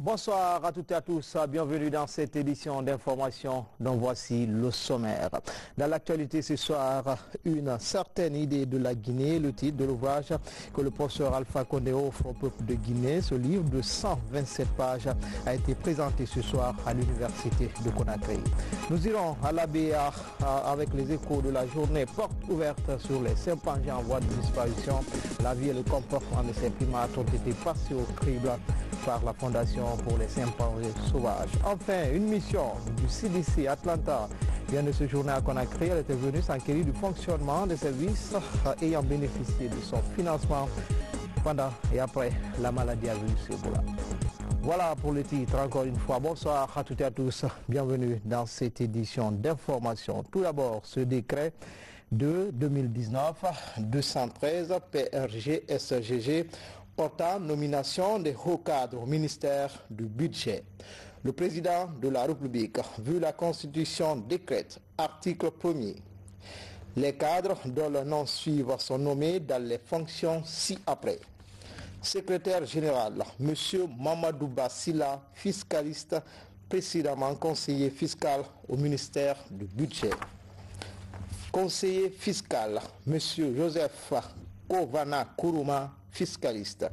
Bonsoir à toutes et à tous, bienvenue dans cette édition d'information dont voici le sommaire. Dans l'actualité ce soir, une certaine idée de la Guinée, le titre de l'ouvrage que le professeur Alpha Condé offre au peuple de Guinée. Ce livre de 127 pages a été présenté ce soir à l'université de Conakry. Nous irons à l'ABA avec les échos de la journée porte ouverte sur les chimpanzés en voie de disparition. La vie et le comportement de ces primates ont été passés au crible par la Fondation pour les chimpanzés sauvages. Enfin, une mission du CDC Atlanta vient de séjourner à Conakry. Elle était venue s'enquérir du fonctionnement des services ayant bénéficié de son financement pendant et après la maladie à virus Ebola. Voilà pour le titre. Encore une fois, bonsoir à toutes et à tous. Bienvenue dans cette édition d'information. Tout d'abord, ce décret de 2019-213 PRG-SGG portant nomination des hauts cadres au ministère du budget. Le président de la République, vu la Constitution décrète, article 1er, les cadres dont le nom suivant sont nommés dans les fonctions ci-après. Secrétaire général, M. Mamadou Bassila, fiscaliste, précédemment conseiller fiscal au ministère du budget. Conseiller fiscal, M. Joseph Kovana Kourouma, fiscaliste.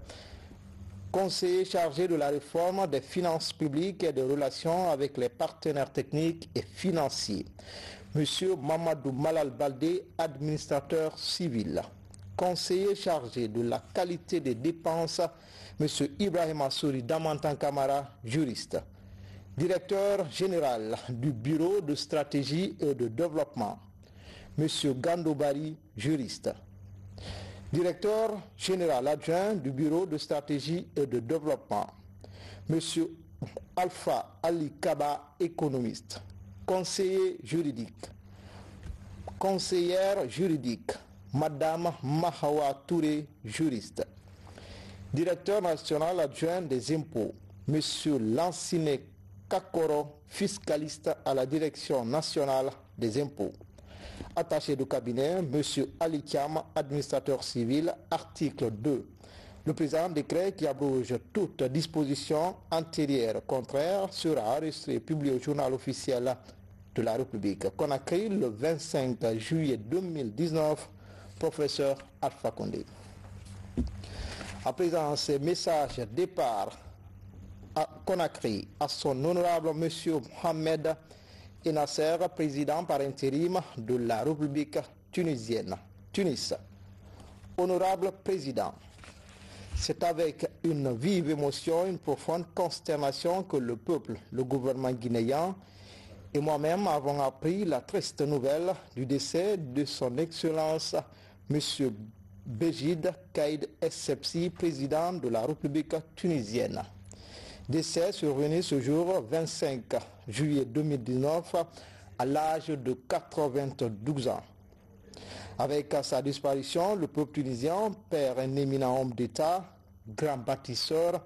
Conseiller chargé de la réforme des finances publiques et des relations avec les partenaires techniques et financiers. M. Mamadou Malal Baldé, administrateur civil. Conseiller chargé de la qualité des dépenses, M. Ibrahim Assouri Damantan Kamara, juriste. Directeur général du Bureau de stratégie et de développement, M. Gandobari, juriste. Directeur général adjoint du Bureau de stratégie et de développement, M. Alpha Ali Kaba, économiste. Conseiller juridique. Conseillère juridique, Madame Mahawa Touré, juriste. Directeur national adjoint des impôts, M. Lansine Kakoro, fiscaliste à la Direction nationale des impôts. Attaché de cabinet, M. Ali Kiam, administrateur civil, article 2. Le présent décret qui abroge toute disposition antérieure contraire sera enregistré et publié au journal officiel de la République. Conakry, le 25 juillet 2019, professeur Alpha Condé. À présent, ces messages départ à Conakry à son honorable M. Mohamed et Nasser, président par intérim de la République tunisienne. Tunis. Honorable président, c'est avec une vive émotion, une profonde consternation que le peuple, le gouvernement guinéen et moi-même avons appris la triste nouvelle du décès de son Excellence M. Béjid Kaïd Essebsi, président de la République tunisienne. Décès survenu ce jour 25 juillet 2019 à l'âge de 92 ans. Avec sa disparition, le peuple tunisien perd un éminent homme d'État, grand bâtisseur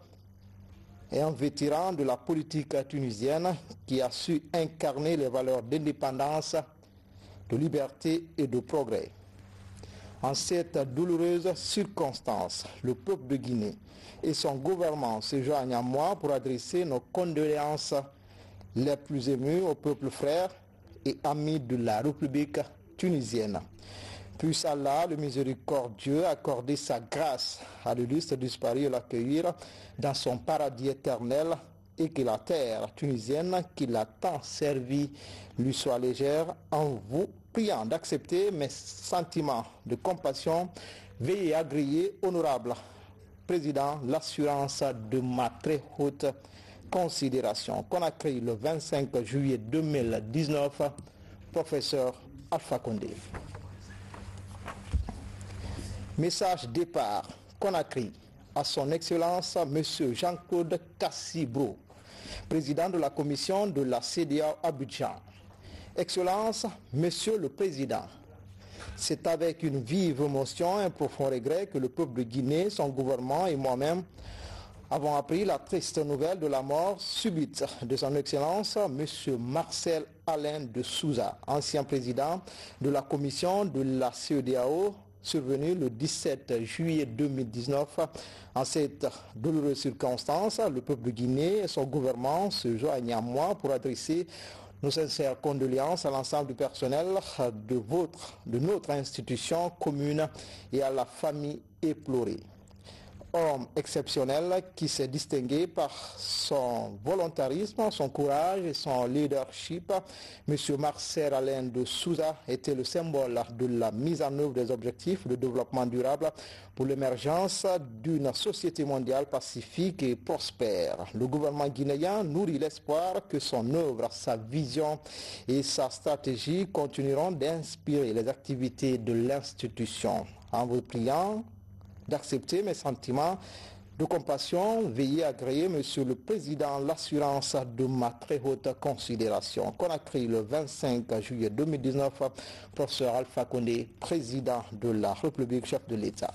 et un vétéran de la politique tunisienne qui a su incarner les valeurs d'indépendance, de liberté et de progrès. En cette douloureuse circonstance, le peuple de Guinée et son gouvernement se joignent à moi pour adresser nos condoléances les plus émues au peuple frère et ami de la République tunisienne. Puisse Allah, le miséricordieux, accorder sa grâce à l'illustre disparu et l'accueillir dans son paradis éternel et que la terre tunisienne qui l'a tant servi lui soit légère. En vous priant d'accepter mes sentiments de compassion, veuillez agréer, honorable président, l'assurance de ma très haute considération. Conakry, le 25 juillet 2019, professeur Alpha Condé. Message départ, Conakry, à son Excellence M. Jean-Claude Cassibro, président de la commission de la CEDEAO Abidjan. Excellence, Monsieur le Président, c'est avec une vive émotion et un profond regret que le peuple de Guinée, son gouvernement et moi-même avons appris la triste nouvelle de la mort subite de son Excellence M. Marcel Alain de Souza, ancien président de la commission de la CEDEAO survenue le 17 juillet 2019. En cette douloureuse circonstance, le peuple de Guinée et son gouvernement se joignent à moi pour adresser nos sincères condoléances à l'ensemble du personnel de notre institution commune et à la famille éplorée. Homme exceptionnel qui s'est distingué par son volontarisme, son courage et son leadership, M. Marcel Alain de Souza était le symbole de la mise en œuvre des objectifs de développement durable pour l'émergence d'une société mondiale pacifique et prospère. Le gouvernement guinéen nourrit l'espoir que son œuvre, sa vision et sa stratégie continueront d'inspirer les activités de l'institution. En vous priant d'accepter mes sentiments de compassion, veuillez agréer, Monsieur le Président, l'assurance de ma très haute considération. Conakry, le 25 juillet 2019, professeur Alpha Condé, Président de la République, chef de l'État.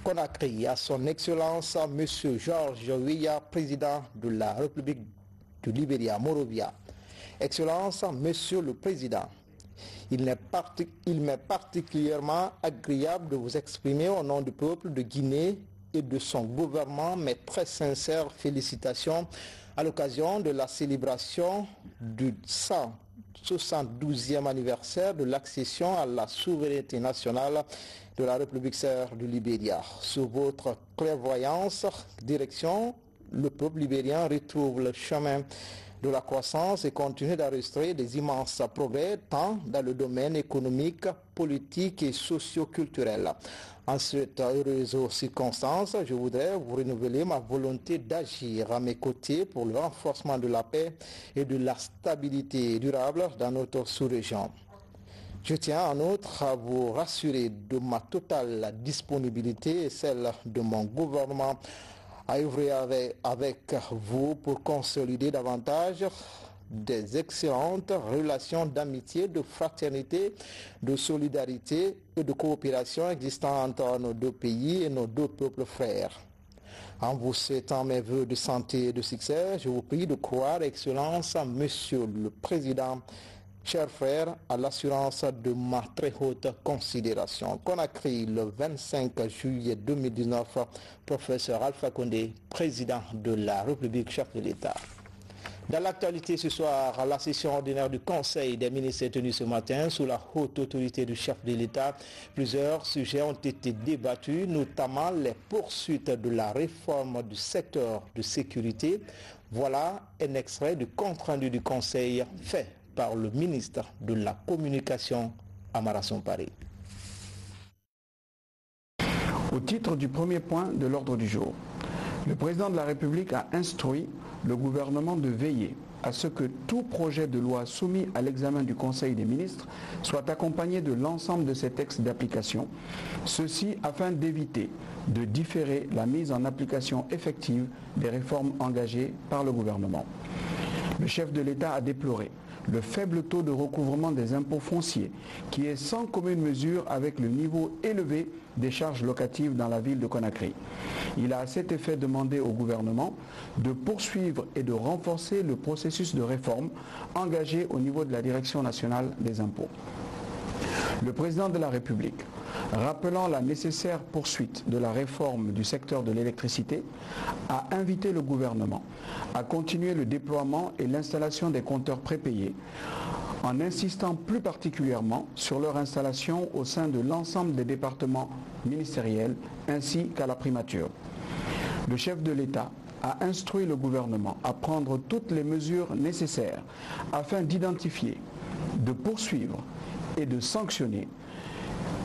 Conakry, à son Excellence, Monsieur Georges Weah, Président de la République du Libéria, Monrovia. Excellence, Monsieur le Président, il m'est particulièrement agréable de vous exprimer au nom du peuple de Guinée et de son gouvernement mes très sincères félicitations à l'occasion de la célébration du 172e anniversaire de l'accession à la souveraineté nationale de la République sœur du Libéria. Sous votre clairvoyance, direction, le peuple libérien retrouve le chemin de la croissance et continue d'enregistrer des immenses progrès tant dans le domaine économique, politique et socio-culturel. En cette heureuse circonstance, je voudrais vous renouveler ma volonté d'agir à mes côtés pour le renforcement de la paix et de la stabilité durable dans notre sous-région. Je tiens en outre à vous rassurer de ma totale disponibilité et celle de mon gouvernement à œuvrer avec vous pour consolider davantage des excellentes relations d'amitié, de fraternité, de solidarité et de coopération existantes entre nos deux pays et nos deux peuples frères. En vous souhaitant mes vœux de santé et de succès, je vous prie de croire, Excellence, Monsieur le Président, chers frères, à l'assurance de ma très haute considération. Conakry, le 25 juillet 2019, professeur Alpha Condé, président de la République, chef de l'État. Dans l'actualité ce soir, la session ordinaire du Conseil des ministres est tenue ce matin sous la haute autorité du chef de l'État. Plusieurs sujets ont été débattus, notamment les poursuites de la réforme du secteur de sécurité. Voilà un extrait du compte-rendu du Conseil fait par le ministre de la Communication, Amara Somparé. Au titre du premier point de l'ordre du jour, le président de la République a instruit le gouvernement de veiller à ce que tout projet de loi soumis à l'examen du Conseil des ministres soit accompagné de l'ensemble de ses textes d'application, ceci afin d'éviter de différer la mise en application effective des réformes engagées par le gouvernement. Le chef de l'État a déploré le faible taux de recouvrement des impôts fonciers qui est sans commune mesure avec le niveau élevé des charges locatives dans la ville de Conakry. Il a à cet effet demandé au gouvernement de poursuivre et de renforcer le processus de réforme engagé au niveau de la Direction nationale des impôts. Le président de la République, rappelant la nécessaire poursuite de la réforme du secteur de l'électricité, a invité le gouvernement à continuer le déploiement et l'installation des compteurs prépayés, en insistant plus particulièrement sur leur installation au sein de l'ensemble des départements ministériels ainsi qu'à la primature. Le chef de l'État a instruit le gouvernement à prendre toutes les mesures nécessaires afin d'identifier, de poursuivre et de sanctionner,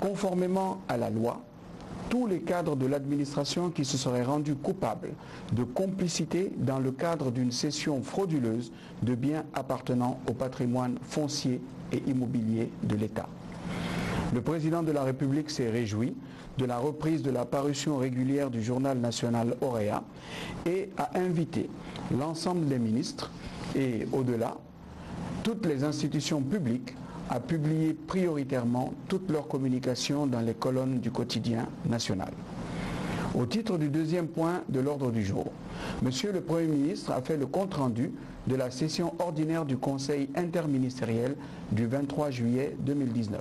conformément à la loi, tous les cadres de l'administration qui se seraient rendus coupables de complicité dans le cadre d'une cession frauduleuse de biens appartenant au patrimoine foncier et immobilier de l'État. Le président de la République s'est réjoui de la reprise de la parution régulière du journal national Auréa et a invité l'ensemble des ministres et au-delà, toutes les institutions publiques à publier prioritairement toutes leurs communications dans les colonnes du quotidien national. Au titre du deuxième point de l'ordre du jour, Monsieur le Premier ministre a fait le compte-rendu de la session ordinaire du Conseil interministériel du 23 juillet 2019.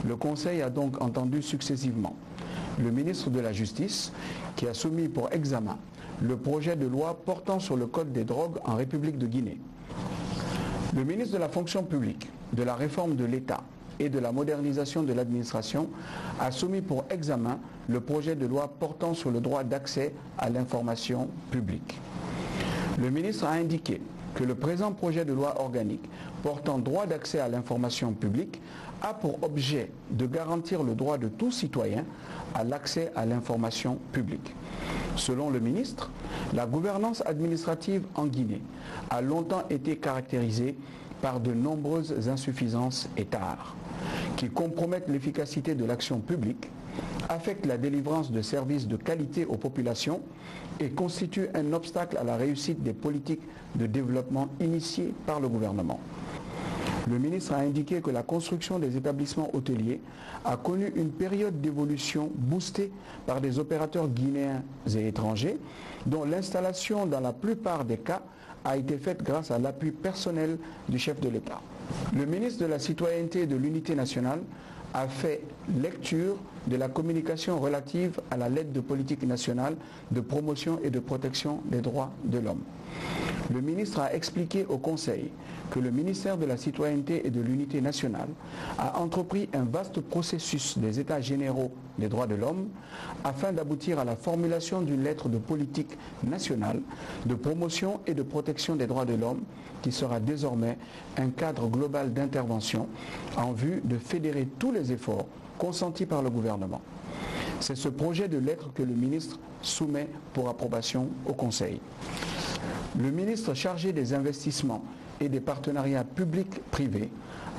Le Conseil a donc entendu successivement le ministre de la Justice, qui a soumis pour examen le projet de loi portant sur le code des drogues en République de Guinée. Le ministre de la Fonction publique, de la réforme de l'État et de la modernisation de l'administration a soumis pour examen le projet de loi portant sur le droit d'accès à l'information publique. Le ministre a indiqué que le présent projet de loi organique portant droit d'accès à l'information publique a pour objet de garantir le droit de tout citoyen à l'accès à l'information publique. Selon le ministre, la gouvernance administrative en Guinée a longtemps été caractérisée par de nombreuses insuffisances et tares qui compromettent l'efficacité de l'action publique, affectent la délivrance de services de qualité aux populations et constituent un obstacle à la réussite des politiques de développement initiées par le gouvernement. Le ministre a indiqué que la construction des établissements hôteliers a connu une période d'évolution boostée par des opérateurs guinéens et étrangers, dont l'installation dans la plupart des cas a été faite grâce à l'appui personnel du chef de l'État. Le ministre de la Citoyenneté et de l'Unité nationale a fait lecture de la communication relative à la lettre de politique nationale de promotion et de protection des droits de l'homme. Le ministre a expliqué au Conseil que le ministère de la Citoyenneté et de l'Unité nationale a entrepris un vaste processus des États généraux des droits de l'homme afin d'aboutir à la formulation d'une lettre de politique nationale de promotion et de protection des droits de l'homme qui sera désormais un cadre global d'intervention en vue de fédérer tous les efforts consentis par le gouvernement. C'est ce projet de lettre que le ministre soumet pour approbation au Conseil. Le ministre chargé des investissements et des partenariats publics-privés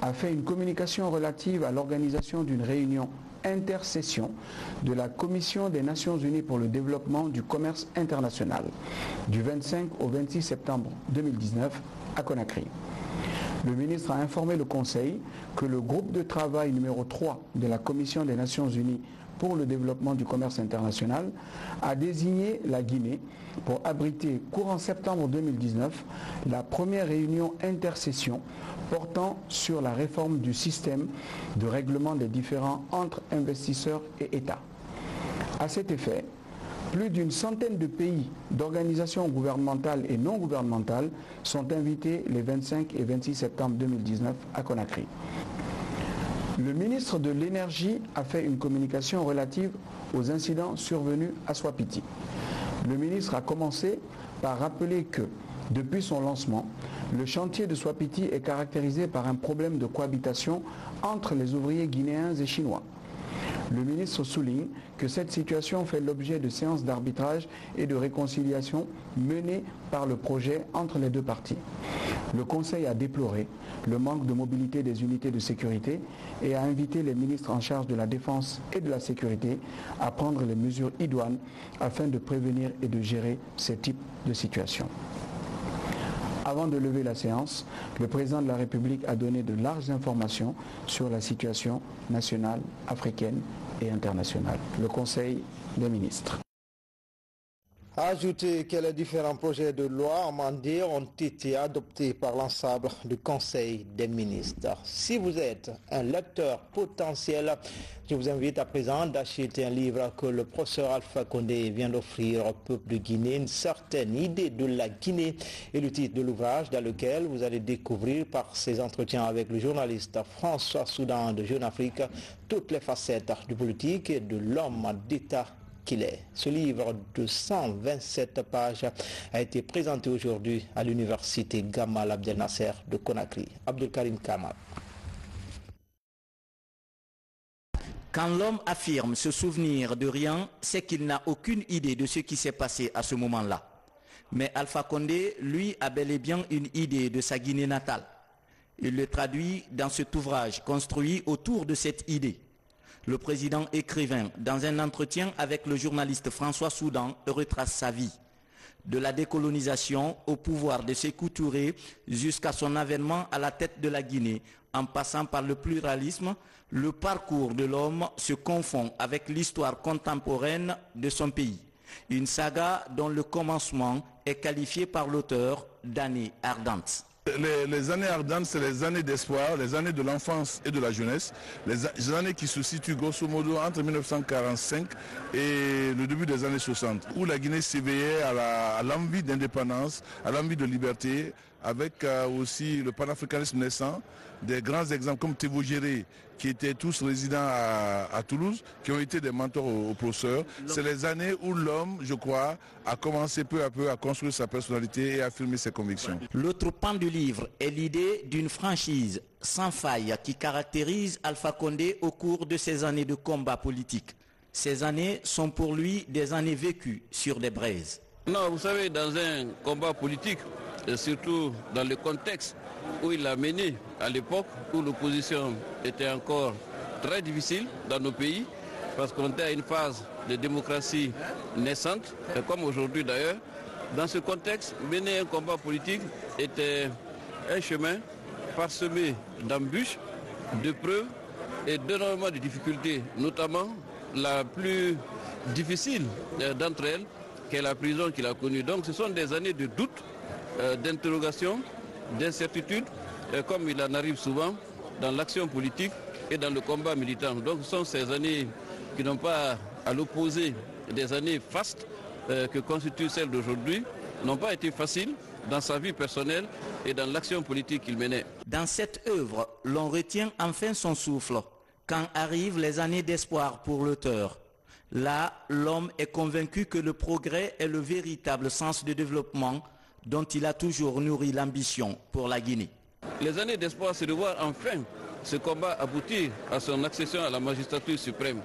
a fait une communication relative à l'organisation d'une réunion intersession de la Commission des Nations Unies pour le développement du commerce international du 25 au 26 septembre 2019 à Conakry. Le ministre a informé le Conseil que le groupe de travail numéro 3 de la Commission des Nations Unies pour le développement du commerce international a désigné la Guinée pour abriter courant septembre 2019 la première réunion intersession portant sur la réforme du système de règlement des différends entre investisseurs et États. À cet effet, plus d'une centaine de pays, d'organisations gouvernementales et non gouvernementales sont invités les 25 et 26 septembre 2019 à Conakry. Le ministre de l'Énergie a fait une communication relative aux incidents survenus à Swapiti. Le ministre a commencé par rappeler que, depuis son lancement, le chantier de Swapiti est caractérisé par un problème de cohabitation entre les ouvriers guinéens et chinois. Le ministre souligne que cette situation fait l'objet de séances d'arbitrage et de réconciliation menées par le projet entre les deux parties. Le Conseil a déploré le manque de mobilité des unités de sécurité et a invité les ministres en charge de la défense et de la sécurité à prendre les mesures idoines afin de prévenir et de gérer ces types de situations. Avant de lever la séance, le président de la République a donné de larges informations sur la situation nationale, africaine et internationale. Le Conseil des ministres a ajouté que les différents projets de loi amendés ont été adoptés par l'ensemble du Conseil des ministres. Si vous êtes un lecteur potentiel, je vous invite à présent d'acheter un livre que le professeur Alpha Condé vient d'offrir au peuple de Guinée, une certaine idée de la Guinée, et le titre de l'ouvrage dans lequel vous allez découvrir par ses entretiens avec le journaliste François Soudan de Jeune Afrique toutes les facettes du politique et de l'homme d'État qu'il est. Ce livre de 127 pages a été présenté aujourd'hui à l'université Gamal Abdel Nasser de Conakry. Abdul Karim Kamal. Quand l'homme affirme se souvenir de rien, c'est qu'il n'a aucune idée de ce qui s'est passé à ce moment-là. Mais Alpha Condé, lui, a bel et bien une idée de sa Guinée natale. Il le traduit dans cet ouvrage construit autour de cette idée. Le président écrivain, dans un entretien avec le journaliste François Soudan, retrace sa vie. De la décolonisation au pouvoir de Sékou Touré jusqu'à son avènement à la tête de la Guinée, en passant par le pluralisme, le parcours de l'homme se confond avec l'histoire contemporaine de son pays. Une saga dont le commencement est qualifié par l'auteur d'année ardente. Les années ardentes, c'est les années d'espoir, les années de l'enfance et de la jeunesse, les années qui se situent grosso modo entre 1945 et le début des années 60, où la Guinée s'éveillait à l'envie d'indépendance, à l'envie de liberté, avec aussi le panafricanisme naissant, des grands exemples comme Thévo Géré, qui étaient tous résidents à Toulouse, qui ont été des mentors aux professeurs. C'est les années où l'homme, je crois, a commencé peu à peu à construire sa personnalité et à affirmer ses convictions. L'autre pan du livre est l'idée d'une franchise sans faille qui caractérise Alpha Condé au cours de ses années de combat politique. Ces années sont pour lui des années vécues sur des braises. Non, vous savez, dans un combat politique, et surtout dans le contexte où il a mené à l'époque où l'opposition était encore très difficile dans nos pays, parce qu'on était à une phase de démocratie naissante, comme aujourd'hui d'ailleurs. Dans ce contexte, mener un combat politique était un chemin parsemé d'embûches, de preuves et d'énormément de difficultés, notamment la plus difficile d'entre elles, qui est la prison qu'il a connue. Donc ce sont des années de doute, d'interrogation, d'incertitude, comme il en arrive souvent dans l'action politique et dans le combat militant. Donc ce sont ces années qui n'ont pas, à l'opposé des années fastes que constituent celles d'aujourd'hui, n'ont pas été faciles dans sa vie personnelle et dans l'action politique qu'il menait. Dans cette œuvre, l'on retient enfin son souffle, quand arrivent les années d'espoir pour l'auteur. Là, l'homme est convaincu que le progrès est le véritable sens de développement dont il a toujours nourri l'ambition pour la Guinée. Les années d'espoir, c'est de voir enfin ce combat aboutir à son accession à la magistrature suprême.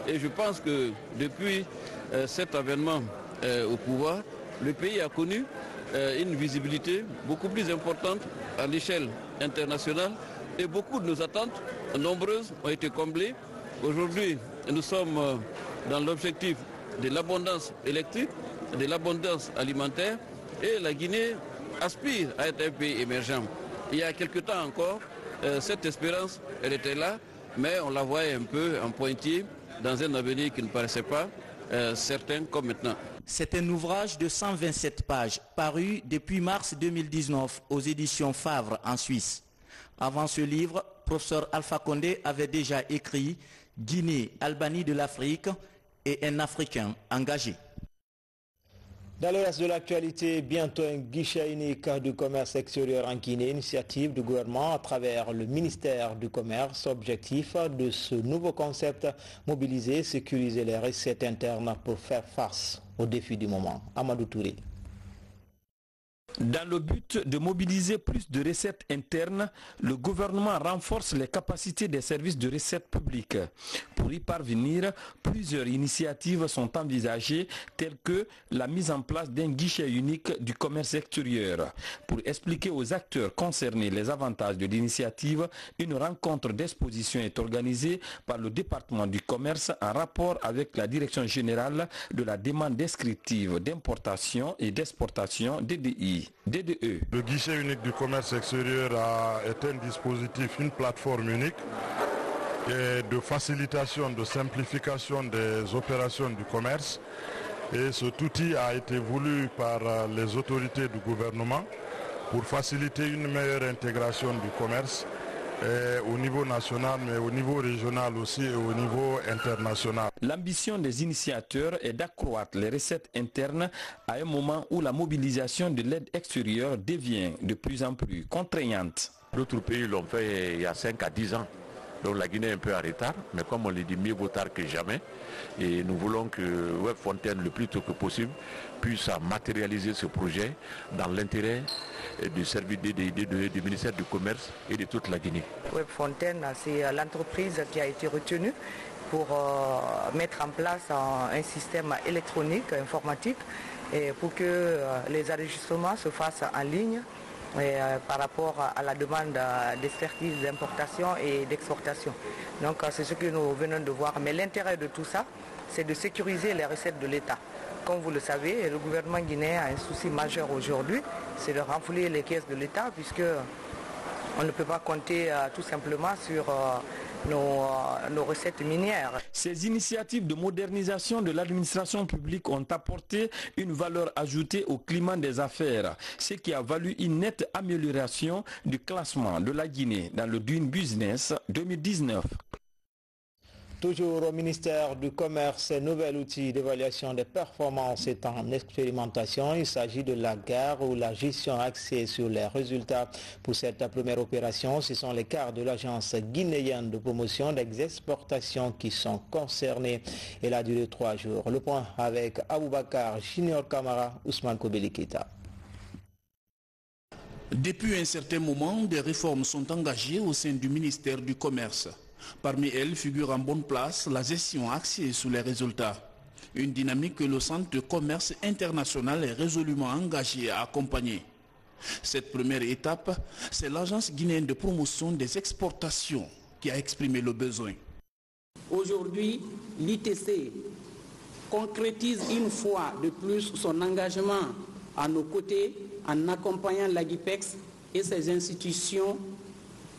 Et je pense que depuis cet avènement au pouvoir, le pays a connu une visibilité beaucoup plus importante à l'échelle internationale et beaucoup de nos attentes nombreuses ont été comblées. Aujourd'hui, nous sommes dans l'objectif de l'abondance électrique, de l'abondance alimentaire et la Guinée aspire à être un pays émergent. Il y a quelque temps encore, cette espérance, elle était là, mais on la voyait un peu en pointillé dans un avenir qui ne paraissait pas certain comme maintenant. C'est un ouvrage de 127 pages, paru depuis mars 2019 aux éditions Favre en Suisse. Avant ce livre, professeur Alpha Condé avait déjà écrit « Guinée, Albanie de l'Afrique et un Africain engagé ». Dans le reste de l'actualité, bientôt un guichet unique du commerce extérieur en Guinée, initiative du gouvernement à travers le ministère du Commerce. Objectif de ce nouveau concept, mobiliser, sécuriser les recettes internes pour faire face aux défis du moment. Amadou Touré. Dans le but de mobiliser plus de recettes internes, le gouvernement renforce les capacités des services de recettes publiques. Pour y parvenir, plusieurs initiatives sont envisagées, telles que la mise en place d'un guichet unique du commerce extérieur. Pour expliquer aux acteurs concernés les avantages de l'initiative, une rencontre d'exposition est organisée par le département du commerce en rapport avec la direction générale de la demande descriptive d'importation et d'exportation DDE. Le guichet unique du commerce extérieur est un dispositif, une plateforme unique de facilitation, de simplification des opérations du commerce. Et cet outil a été voulu par les autorités du gouvernement pour faciliter une meilleure intégration du commerce au niveau national, mais au niveau régional aussi et au niveau international. L'ambition des initiateurs est d'accroître les recettes internes à un moment où la mobilisation de l'aide extérieure devient de plus en plus contraignante. D'autres pays l'ont fait il y a 5 à 10 ans. Donc la Guinée est un peu en retard, mais comme on le dit, mieux vaut tard que jamais. Et nous voulons que Web Fontaine, le plus tôt que possible, puisse matérialiser ce projet dans l'intérêt du service du ministère du Commerce et de toute la Guinée. Web Fontaine, c'est l'entreprise qui a été retenue pour mettre en place un système électronique, informatique, et pour que les enregistrements se fassent en ligne. Par rapport à la demande d'expertise d'importation et d'exportation. Donc c'est ce que nous venons de voir. Mais l'intérêt de tout ça, c'est de sécuriser les recettes de l'État. Comme vous le savez, le gouvernement guinéen a un souci majeur aujourd'hui, c'est de renflouer les caisses de l'État, puisque on ne peut pas compter tout simplement sur nos recettes minières. Ces initiatives de modernisation de l'administration publique ont apporté une valeur ajoutée au climat des affaires, ce qui a valu une nette amélioration du classement de la Guinée dans le Doing Business 2019. Toujours au ministère du Commerce, un nouvel outil d'évaluation des performances est en expérimentation. Il s'agit de la gare ou la gestion axée sur les résultats. Pour cette première opération, ce sont les cadres de l'agence guinéenne de promotion des exportations qui sont concernés. Elle a duré 3 jours. Le point avec Aboubakar Junior Kamara, Ousmane Kobelikita. Depuis un certain moment, des réformes sont engagées au sein du ministère du Commerce. Parmi elles figure en bonne place la gestion axée sur les résultats. Une dynamique que le Centre de commerce international est résolument engagé à accompagner. Cette première étape, c'est l'agence guinéenne de promotion des exportations qui a exprimé le besoin. Aujourd'hui, l'ITC concrétise une fois de plus son engagement à nos côtés en accompagnant l'AGIPEX et ses institutions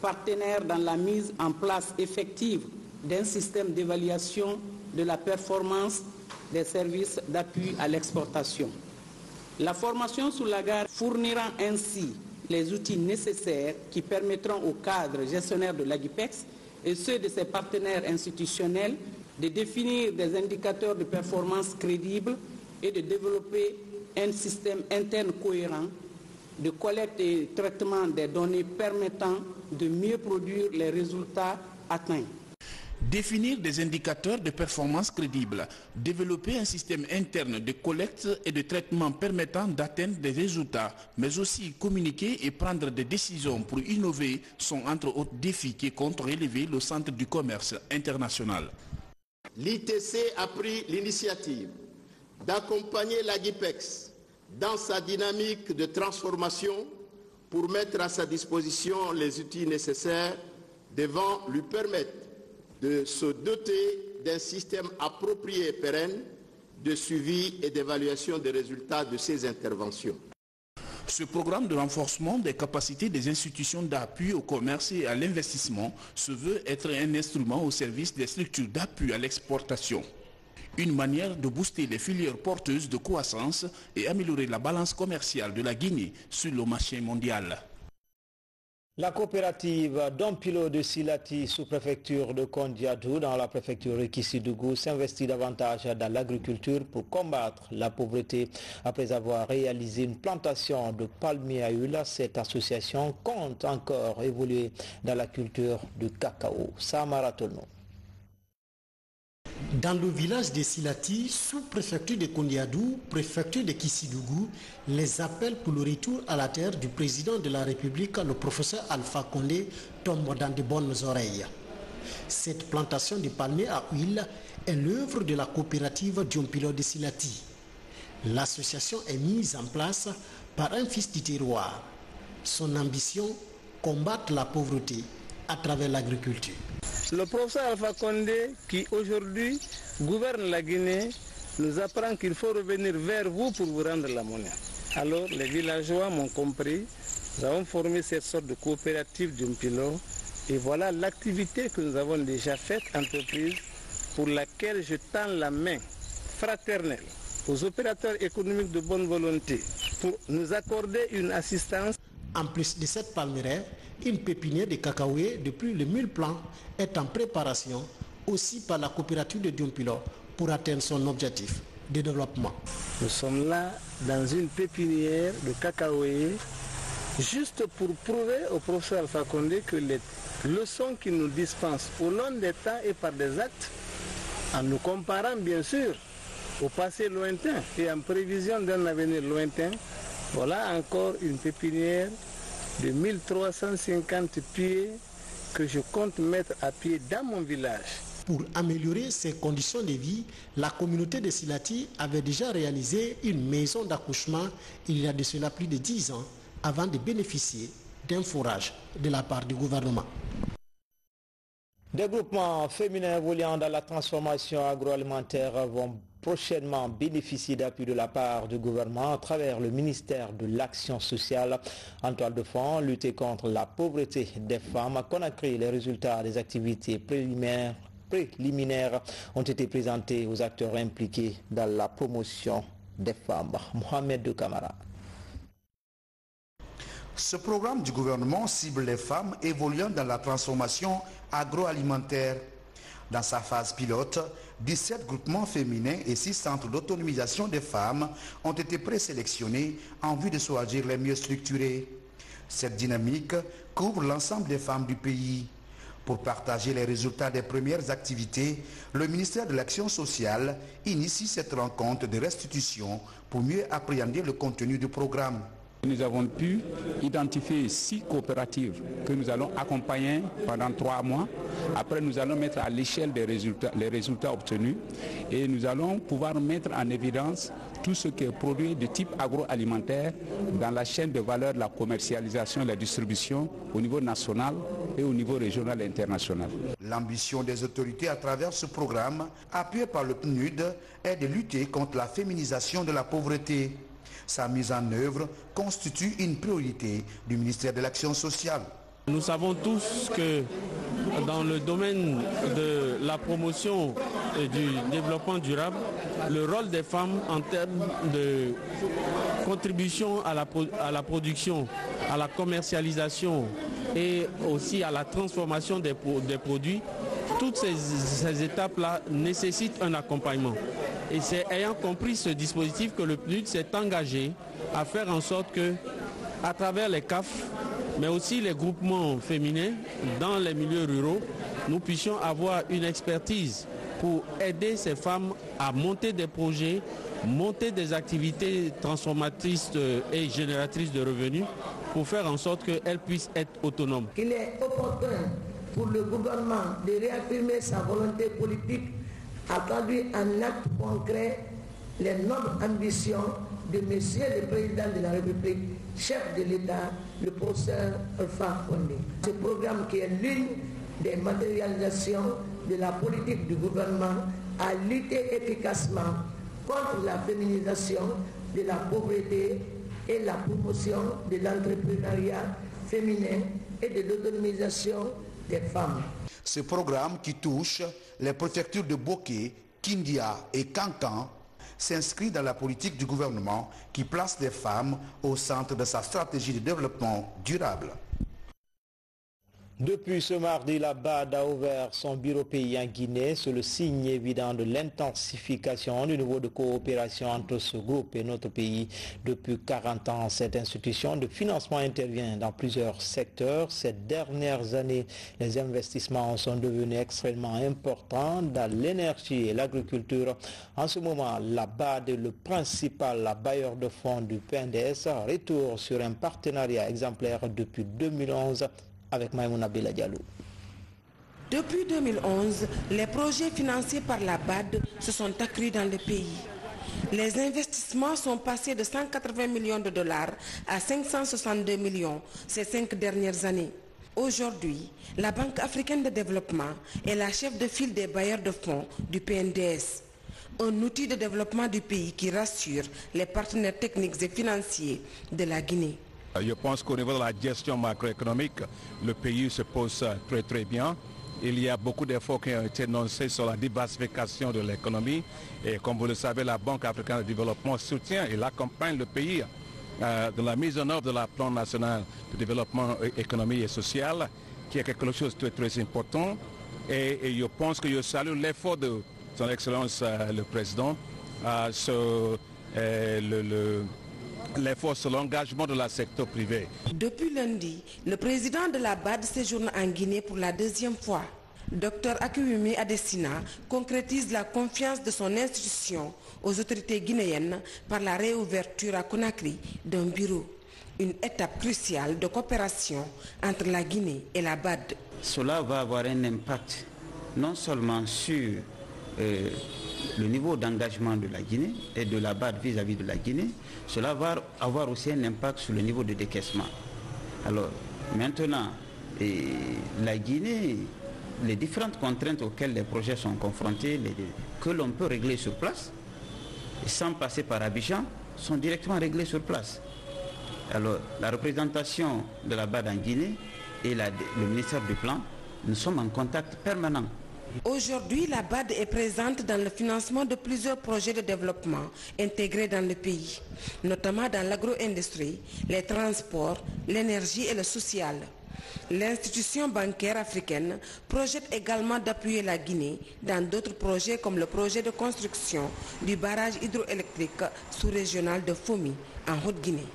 partenaires dans la mise en place effective d'un système d'évaluation de la performance des services d'appui à l'exportation. La formation sous la gare fournira ainsi les outils nécessaires qui permettront aux cadres gestionnaires de l'AGIPEX et ceux de ses partenaires institutionnels de définir des indicateurs de performance crédibles et de développer un système interne cohérent de collecte et traitement des données permettant de mieux produire les résultats atteints. Définir des indicateurs de performance crédibles, développer un système interne de collecte et de traitement permettant d'atteindre des résultats, mais aussi communiquer et prendre des décisions pour innover sont entre autres défis qui comptent relever le Centre du commerce international. L'ITC a pris l'initiative d'accompagner l'AGIPEX dans sa dynamique de transformation pour mettre à sa disposition les outils nécessaires devant lui permettre de se doter d'un système approprié et pérenne de suivi et d'évaluation des résultats de ses interventions. Ce programme de renforcement des capacités des institutions d'appui au commerce et à l'investissement se veut être un instrument au service des structures d'appui à l'exportation. Une manière de booster les filières porteuses de croissance et améliorer la balance commerciale de la Guinée sur le marché mondial. La coopérative Dompilo de Silati, sous-préfecture de Kondiadou, dans la préfecture de Kissidougou, s'investit davantage dans l'agriculture pour combattre la pauvreté. Après avoir réalisé une plantation de palmiers à huile, cette association compte encore évoluer dans la culture du cacao. Samaratono. Dans le village de Silati, sous-préfecture de Kondiadou, préfecture de Kissidougou, les appels pour le retour à la terre du président de la République, le professeur Alpha Condé, tombent dans de bonnes oreilles. Cette plantation de palmiers à huile est l'œuvre de la coopérative Dompilo de Silati. L'association est mise en place par un fils du terroir. Son ambition, combattre la pauvreté à travers l'agriculture. Le professeur Alpha Condé, qui aujourd'hui gouverne la Guinée, nous apprend qu'il faut revenir vers vous pour vous rendre la monnaie. Alors les villageois m'ont compris, nous avons formé cette sorte de coopérative Dompilo et voilà l'activité que nous avons déjà faite, entreprise, pour laquelle je tends la main fraternelle aux opérateurs économiques de bonne volonté pour nous accorder une assistance. En plus de cette palmeraie, une pépinière de cacaoyers de plus de 1000 plants est en préparation aussi par la coopérative de Dompilo pour atteindre son objectif de développement. Nous sommes là dans une pépinière de cacaoyers juste pour prouver au professeur Alpha Condé que les leçons qu'il nous dispense au long des temps et par des actes, en nous comparant bien sûr au passé lointain et en prévision d'un avenir lointain, voilà encore une pépinière de 1350 pieds que je compte mettre à pied dans mon village. Pour améliorer ses conditions de vie, la communauté de Silati avait déjà réalisé une maison d'accouchement il y a de cela plus de 10 ans avant de bénéficier d'un forage de la part du gouvernement. Des groupements féminins évoluant dans la transformation agroalimentaire vont prochainement bénéficier d'appui de la part du gouvernement à travers le ministère de l'Action sociale. En toile de fond, lutter contre la pauvreté des femmes à Conakry. Les résultats des activités préliminaires ont été présentés aux acteurs impliqués dans la promotion des femmes. Mohamed de Camara. Ce programme du gouvernement cible les femmes évoluant dans la transformation agroalimentaire. Dans sa phase pilote, 17 groupements féminins et 6 centres d'autonomisation des femmes ont été présélectionnés en vue de choisir les mieux structurés. Cette dynamique couvre l'ensemble des femmes du pays. Pour partager les résultats des premières activités, le ministère de l'Action sociale initie cette rencontre de restitution pour mieux appréhender le contenu du programme. Nous avons pu identifier 6 coopératives que nous allons accompagner pendant 3 mois. Après, nous allons mettre à l'échelle les résultats obtenus et nous allons pouvoir mettre en évidence tout ce qui est produit de type agroalimentaire dans la chaîne de valeur de la commercialisation et la distribution au niveau national et au niveau régional et international. L'ambition des autorités à travers ce programme, appuyé par le PNUD, est de lutter contre la féminisation de la pauvreté. Sa mise en œuvre constitue une priorité du ministère de l'Action sociale. Nous savons tous que dans le domaine de la promotion et du développement durable, le rôle des femmes en termes de contribution à la production, à la commercialisation et aussi à la transformation des produits, toutes ces étapes-là nécessitent un accompagnement. Et c'est ayant compris ce dispositif que le PNUD s'est engagé à faire en sorte que, à travers les CAF, mais aussi les groupements féminins dans les milieux ruraux, nous puissions avoir une expertise pour aider ces femmes à monter des projets, monter des activités transformatrices et génératrices de revenus pour faire en sorte qu'elles puissent être autonomes. Il est opportun pour le gouvernement de réaffirmer sa volonté politique à traduire en actes concrets les nobles ambitions de Monsieur le Président de la République, chef de l'État, le professeur Alpha Condé. Ce programme qui est l'une des matérialisations de la politique du gouvernement à lutter efficacement contre la féminisation de la pauvreté et la promotion de l'entrepreneuriat féminin et de l'autonomisation des femmes. Ce programme qui touche les préfectures de Boké, Kindia et Kankan s'inscrit dans la politique du gouvernement qui place les femmes au centre de sa stratégie de développement durable. Depuis ce mardi, la BAD a ouvert son bureau pays en Guinée. C'est le signe évident de l'intensification du niveau de coopération entre ce groupe et notre pays. Depuis 40 ans, cette institution de financement intervient dans plusieurs secteurs. Ces dernières années, les investissements sont devenus extrêmement importants dans l'énergie et l'agriculture. En ce moment, la BAD est le principal bailleur de fonds du PNDS. Retour sur un partenariat exemplaire depuis 2011 avec Maïmouna Bella Diallo. Depuis 2011, les projets financés par la BAD se sont accrus dans le pays. Les investissements sont passés de 180 millions de dollars à 562 millions ces 5 dernières années. Aujourd'hui, la Banque africaine de développement est la chef de file des bailleurs de fonds du PNDS, un outil de développement du pays qui rassure les partenaires techniques et financiers de la Guinée. Je pense qu'au niveau de la gestion macroéconomique, le pays se pose très bien. Il y a beaucoup d'efforts qui ont été annoncés sur la diversification de l'économie. Et comme vous le savez, la Banque africaine de développement soutient et accompagne le pays de la mise en œuvre de la plan national de développement économique et social, qui est quelque chose de très important. Et je pense que je salue l'effort de son Excellence le Président sur l'effort sur l'engagement de la secteur privé. Depuis lundi, le président de la BAD séjourne en Guinée pour la 2e fois. Dr Akiwumi Adesina concrétise la confiance de son institution aux autorités guinéennes par la réouverture à Conakry d'un bureau, une étape cruciale de coopération entre la Guinée et la BAD. Cela va avoir un impact non seulement sur le niveau d'engagement de la Guinée et de la BAD vis-à-vis de la Guinée, cela va avoir aussi un impact sur le niveau de décaissement. Alors maintenant, la Guinée les différentes contraintes auxquelles les projets sont confrontés, que l'on peut régler sur place, et sans passer par Abidjan, sont directement réglés sur place. Alors, la représentation de la BAD en Guinée et le ministère du Plan, nous sommes en contact permanent. Aujourd'hui, la BAD est présente dans le financement de plusieurs projets de développement intégrés dans le pays, notamment dans l'agro-industrie, les transports, l'énergie et le social. L'institution bancaire africaine projette également d'appuyer la Guinée dans d'autres projets comme le projet de construction du barrage hydroélectrique sous-régional de Fomi en Haute-Guinée.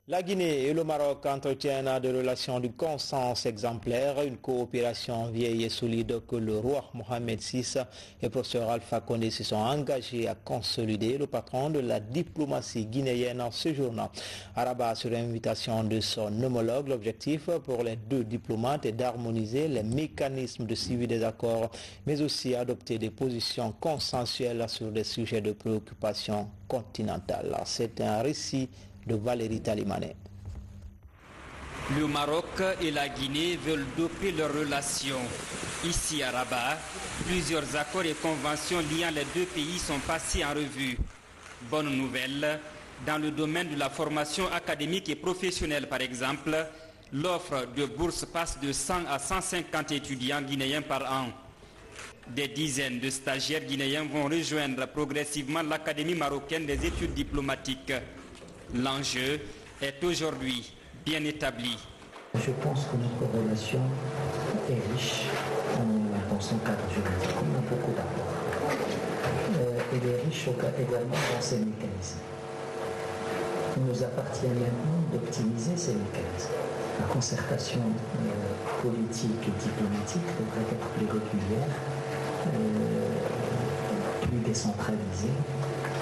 La Guinée et le Maroc entretiennent des relations de conscience exemplaires, une coopération vieille et solide que le roi Mohamed VI et le professeur Alpha Condé se sont engagés à consolider. Le patron de la diplomatie guinéenne en séjournant à Rabat sur invitation de son homologue. L'objectif pour les deux diplomates est d'harmoniser les mécanismes de suivi des accords, mais aussi adopter des positions consensuelles sur des sujets de préoccupation continentale. C'est un récit de Valérie Talimanet. Le Maroc et la Guinée veulent doper leurs relations. Ici à Rabat, plusieurs accords et conventions liant les deux pays sont passés en revue. Bonne nouvelle, dans le domaine de la formation académique et professionnelle par exemple, l'offre de bourse passe de 100 à 150 étudiants guinéens par an. Des dizaines de stagiaires guinéens vont rejoindre progressivement l'Académie marocaine des études diplomatiques. L'enjeu est aujourd'hui bien établi. Je pense que notre relation est riche dans son cadre juridique, comme dans beaucoup d'accords. Elle est riche également dans ses mécanismes. Il nous appartient maintenant d'optimiser ces mécanismes. La concertation politique et diplomatique devrait être plus régulière, plus décentralisée,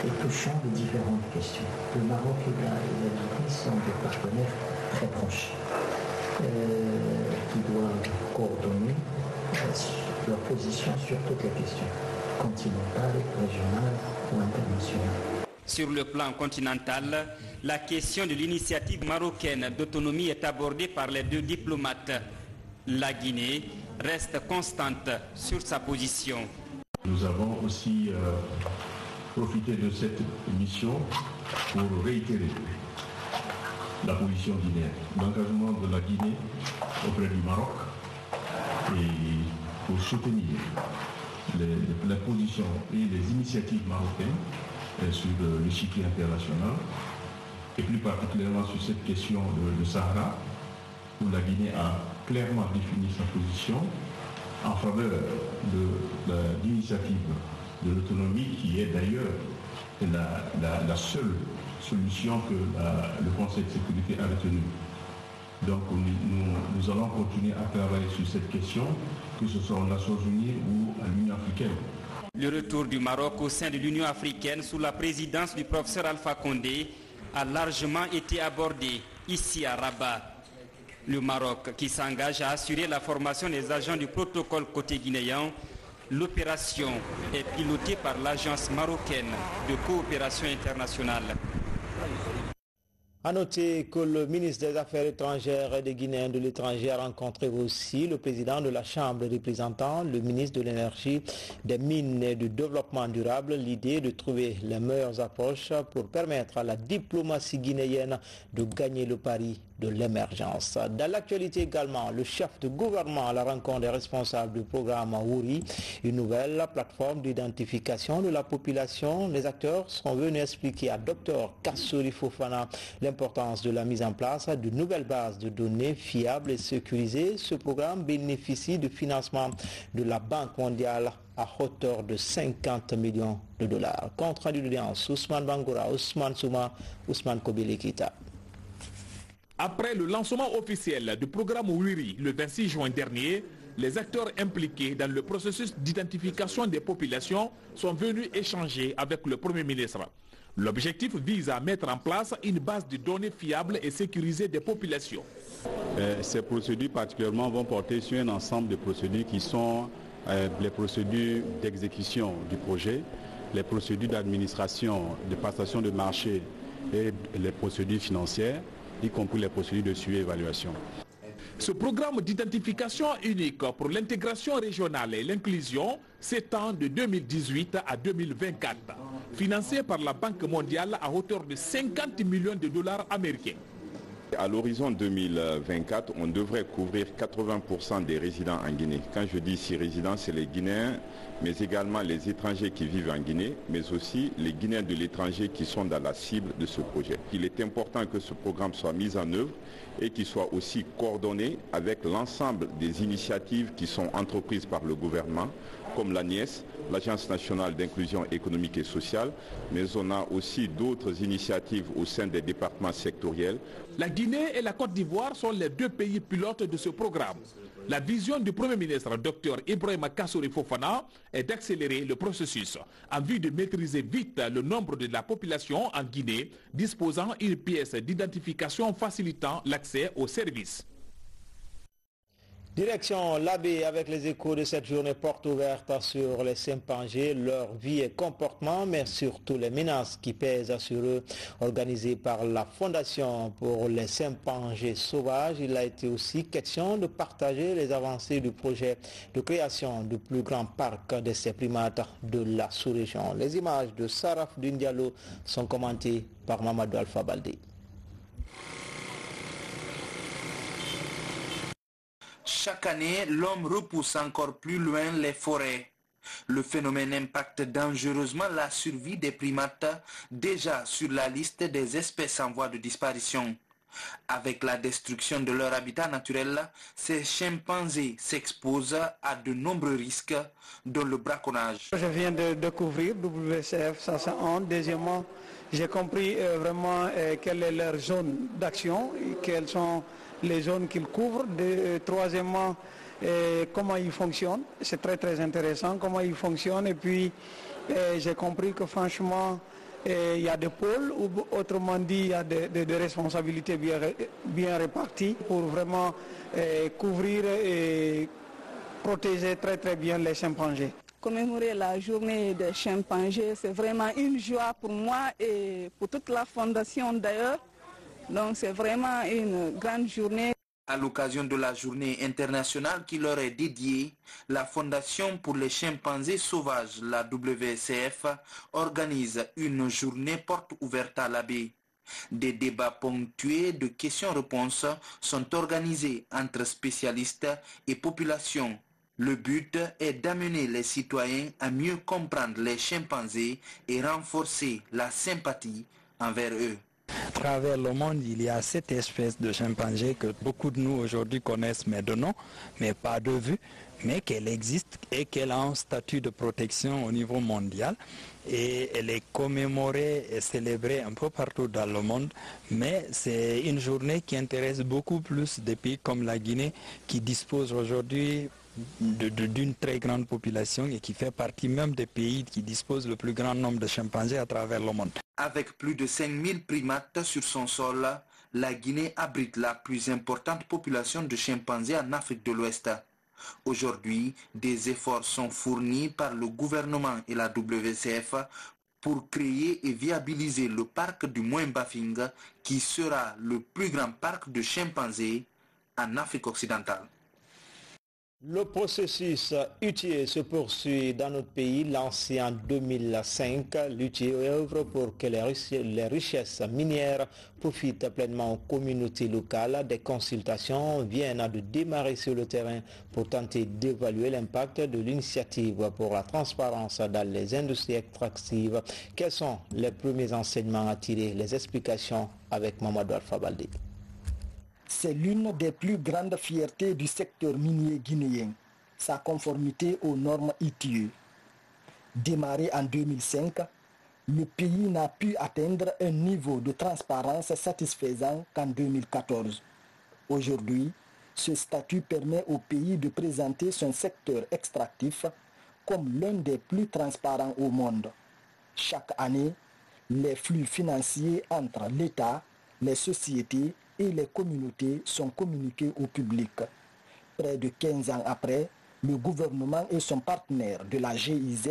et touchant de différentes questions. Le Maroc et la Guinée sont des partenaires très proches qui doivent coordonner leur position sur toutes les questions continentales, régionales ou internationales. Sur le plan continental, la question de l'initiative marocaine d'autonomie est abordée par les deux diplomates. La Guinée reste constante sur sa position. Nous avons aussi profiter de cette mission pour réitérer la position guinéenne, l'engagement de la Guinée auprès du Maroc et pour soutenir la position et les initiatives marocaines sur le l'échiquier international et plus particulièrement sur cette question de Sahara où la Guinée a clairement défini sa position en faveur de l'initiative de l'autonomie qui est d'ailleurs la seule solution que le Conseil de sécurité a retenue. Donc nous allons continuer à travailler sur cette question, que ce soit aux Nations Unies ou à l'Union africaine. Le retour du Maroc au sein de l'Union africaine sous la présidence du professeur Alpha Condé a largement été abordé ici à Rabat. Le Maroc qui s'engage à assurer la formation des agents du protocole côté guinéen. L'opération est pilotée par l'Agence marocaine de coopération internationale. A noter que le ministre des Affaires étrangères et des Guinéens de l'étranger a rencontré aussi le président de la Chambre des représentants, le ministre de l'Énergie, des Mines et du Développement durable. L'idée de trouver les meilleures approches pour permettre à la diplomatie guinéenne de gagner le pari de l'émergence. Dans l'actualité également, le chef de gouvernement à la rencontre des responsables du programme Wouri, une nouvelle plateforme d'identification de la population. Les acteurs sont venus expliquer à Dr Kassouri Fofana l'importance de la mise en place d'une nouvelle base de données fiable et sécurisée. Ce programme bénéficie du financement de la Banque mondiale à hauteur de 50 millions de dollars. Compte rendu d'audience, Ousmane Bangoura, Ousmane Souma, Ousmane Kobilekita. Après le lancement officiel du programme Wouri le 26 juin dernier, les acteurs impliqués dans le processus d'identification des populations sont venus échanger avec le Premier ministre. L'objectif vise à mettre en place une base de données fiable et sécurisée des populations. Ces procédures particulièrement vont porter sur un ensemble de procédures qui sont les procédures d'exécution du projet, les procédures d'administration, de passation de marché et les procédures financières, y compris les procédures de suivi et évaluation. Ce programme d'identification unique pour l'intégration régionale et l'inclusion s'étend de 2018 à 2024, financé par la Banque mondiale à hauteur de 50 millions de dollars américains. À l'horizon 2024, on devrait couvrir 80% des résidents en Guinée. Quand je dis ici résidents, c'est les Guinéens, mais également les étrangers qui vivent en Guinée, mais aussi les Guinéens de l'étranger qui sont dans la cible de ce projet. Il est important que ce programme soit mis en œuvre et qu'il soit aussi coordonné avec l'ensemble des initiatives qui sont entreprises par le gouvernement, comme l'ANIES, l'Agence nationale d'inclusion économique et sociale, mais on a aussi d'autres initiatives au sein des départements sectoriels. La Guinée et la Côte d'Ivoire sont les deux pays pilotes de ce programme. La vision du Premier ministre, Dr Ibrahima Kassory Fofana, est d'accélérer le processus en vue de maîtriser vite le nombre de la population en Guinée disposant d'une pièce d'identification facilitant l'accès aux services. Direction l'Abbé avec les échos de cette journée porte ouverte sur les chimpanzés, leur vie et comportement, mais surtout les menaces qui pèsent sur eux. Organisée par la Fondation pour les chimpanzés sauvages, il a été aussi question de partager les avancées du projet de création du plus grand parc de ces primates de la sous-région. Les images de Saraf Diallo sont commentées par Mamadou Alpha Baldé. Chaque année, l'homme repousse encore plus loin les forêts. Le phénomène impacte dangereusement la survie des primates, déjà sur la liste des espèces en voie de disparition. Avec la destruction de leur habitat naturel, ces chimpanzés s'exposent à de nombreux risques, dont le braconnage. Je viens de découvrir WCF, ça c'est un. Deuxièmement, j'ai compris vraiment quelle est leur zone d'action, quelles sont les zones qu'ils couvrent. Troisièmement, comment ils fonctionnent. C'est très intéressant comment ils fonctionnent. Et puis, j'ai compris que franchement, il y a des pôles, ou autrement dit, il y a des responsabilités bien réparties pour vraiment couvrir et protéger très bien les chimpanzés. Commémorer la journée des chimpanzés, c'est vraiment une joie pour moi et pour toute la fondation d'ailleurs. Donc c'est vraiment une grande journée. À l'occasion de la journée internationale qui leur est dédiée, la Fondation pour les chimpanzés sauvages, la WCF, organise une journée porte ouverte à l'Abbé. Des débats ponctués de questions-réponses sont organisés entre spécialistes et populations. Le but est d'amener les citoyens à mieux comprendre les chimpanzés et renforcer la sympathie envers eux. À travers le monde, il y a cette espèce de chimpanzé que beaucoup de nous aujourd'hui connaissent, mais de nom, mais pas de vue, mais qu'elle existe et qu'elle a un statut de protection au niveau mondial. Et elle est commémorée et célébrée un peu partout dans le monde, mais c'est une journée qui intéresse beaucoup plus des pays comme la Guinée, qui dispose aujourd'hui d'une très grande population et qui fait partie même des pays qui disposent le plus grand nombre de chimpanzés à travers le monde. Avec plus de 5000 primates sur son sol, la Guinée abrite la plus importante population de chimpanzés en Afrique de l'Ouest. Aujourd'hui, des efforts sont fournis par le gouvernement et la WCF pour créer et viabiliser le parc du Moembafing, qui sera le plus grand parc de chimpanzés en Afrique occidentale. Le processus UTIE se poursuit dans notre pays. Lancé en 2005, l'UTIE œuvre pour que les richesses minières profitent pleinement aux communautés locales. Des consultations viennent de démarrer sur le terrain pour tenter d'évaluer l'impact de l'initiative pour la transparence dans les industries extractives. Quels sont les premiers enseignements à tirer? Les explications avec Mamadou Alpha Baldé. C'est l'une des plus grandes fiertés du secteur minier guinéen, sa conformité aux normes ITIE. Démarré en 2005, le pays n'a pu atteindre un niveau de transparence satisfaisant qu'en 2014. Aujourd'hui, ce statut permet au pays de présenter son secteur extractif comme l'un des plus transparents au monde. Chaque année, les flux financiers entre l'État, les sociétés et les communautés sont communiqués au public. Près de 15 ans après, le gouvernement et son partenaire de la GIZ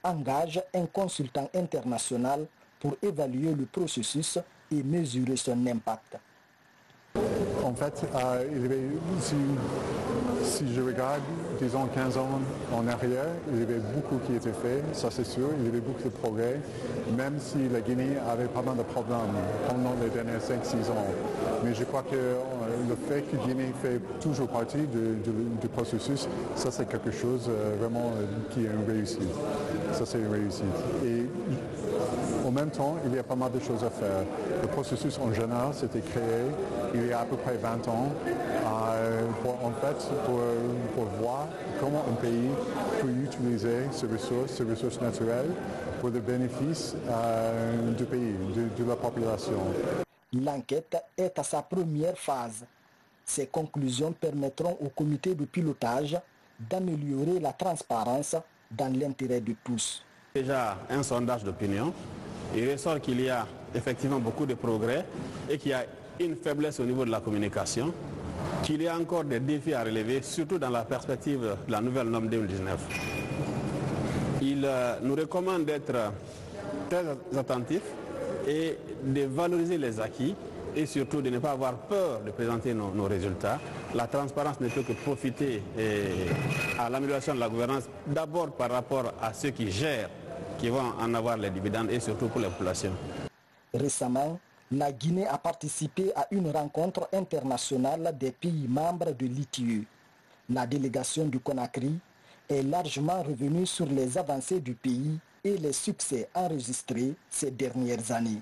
engagent un consultant international pour évaluer le processus et mesurer son impact. En fait, si je regarde, disons 15 ans en arrière, il y avait beaucoup qui était fait, ça c'est sûr, il y avait beaucoup de progrès, même si la Guinée avait pas mal de problèmes pendant les derniers 5-6 ans. Mais je crois que le fait que la Guinée fait toujours partie du processus, ça c'est quelque chose vraiment qui est une réussite. Ça c'est une réussite. Et en même temps, il y a pas mal de choses à faire. Le processus en général s'était créé il y a à peu près 20 ans pour voir comment un pays peut utiliser ces ressources naturelles pour le bénéfice du pays, de la population. L'enquête est à sa première phase. Ces conclusions permettront au comité de pilotage d'améliorer la transparence dans l'intérêt de tous. Déjà un sondage d'opinion, il ressort qu'il y a effectivement beaucoup de progrès et qu'il y a une faiblesse au niveau de la communication, qu'il y a encore des défis à relever, surtout dans la perspective de la nouvelle norme 2019. Il nous recommande d'être très attentifs et de valoriser les acquis et surtout de ne pas avoir peur de présenter nos résultats. La transparence ne peut que profiter à l'amélioration de la gouvernance, d'abord par rapport à ceux qui gèrent, qui vont en avoir les dividendes et surtout pour la population. Récemment, la Guinée a participé à une rencontre internationale des pays membres de l'ITIE. La délégation du Conakry est largement revenue sur les avancées du pays et les succès enregistrés ces dernières années.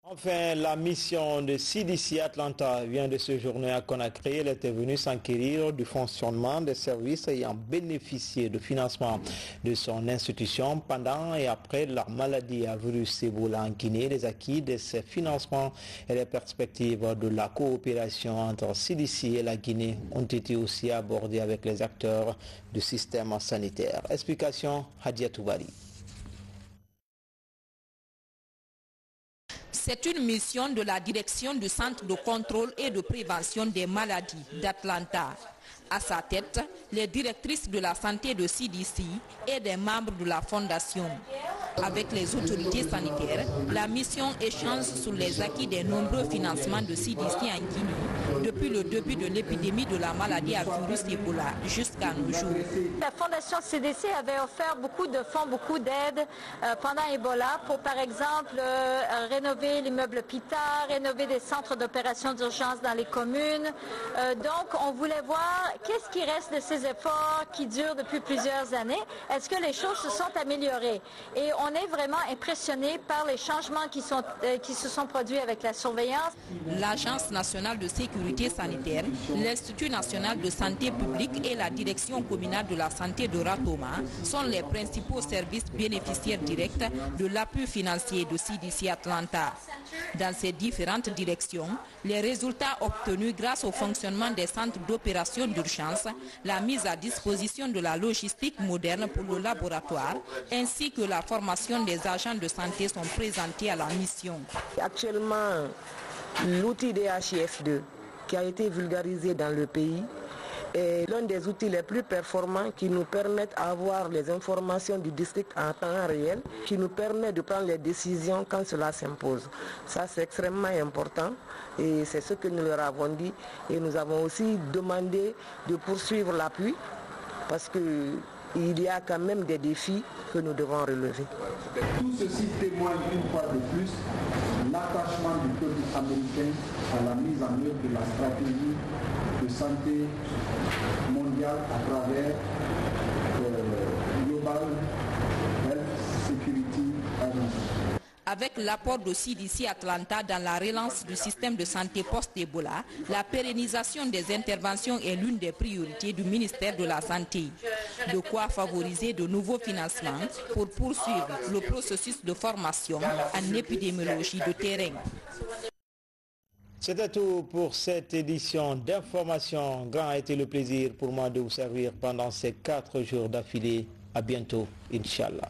Enfin, la mission de CDC Atlanta vient de séjourner à Conakry. Elle était venue s'enquérir du fonctionnement des services ayant bénéficié du financement de son institution pendant et après la maladie à virus Ebola en Guinée, les acquis de ces financements et les perspectives de la coopération entre CDC et la Guinée ont été aussi abordés avec les acteurs du système sanitaire. Explication Hadia Toubari. C'est une mission de la direction du Centre de contrôle et de prévention des maladies d'Atlanta. À sa tête, les directrices de la santé de CDC et des membres de la fondation. Avec les autorités sanitaires, la mission échange sur les acquis des nombreux financements de CDC en Guinée depuis le début de l'épidémie de la maladie à virus Ebola jusqu'à nos jours. La fondation CDC avait offert beaucoup de fonds, beaucoup d'aides pendant Ebola pour par exemple rénover l'immeuble PITA, rénover des centres d'opération d'urgence dans les communes. Donc on voulait voir qu'est-ce qui reste de ces efforts qui durent depuis plusieurs années. Est-ce que les choses se sont améliorées? Et on est vraiment impressionné par les changements qui se sont produits avec la surveillance. L'Agence nationale de sécurité sanitaire, l'Institut national de santé publique et la direction communale de la santé de Ratoma sont les principaux services bénéficiaires directs de l'appui financier de CDC Atlanta. Dans ces différentes directions, les résultats obtenus grâce au fonctionnement des centres d'opération d'urgence, la mise à disposition de la logistique moderne pour le laboratoire, ainsi que la formation des agents de santé sont présentés à la mission. Actuellement, l'outil DHIF2 qui a été vulgarisé dans le pays est l'un des outils les plus performants qui nous permettent d'avoir les informations du district en temps réel, qui nous permet de prendre les décisions quand cela s'impose. Ça, c'est extrêmement important et c'est ce que nous leur avons dit. Et nous avons aussi demandé de poursuivre l'appui parce qu'il y a quand même des défis que nous devons relever. Tout ceci témoigne une fois de plus l'attachement du peuple américain à la mise en œuvre de la stratégie de santé mondiale à travers Global Health Security Agency. Avec l'apport de CDC Atlanta dans la relance du système de santé post-Ebola, la pérennisation des interventions est l'une des priorités du ministère de la Santé. De quoi favoriser de nouveaux financements pour poursuivre le processus de formation en épidémiologie de terrain. C'était tout pour cette édition d'information. Grand a été le plaisir pour moi de vous servir pendant ces 4 jours d'affilée. À bientôt, Inch'Allah.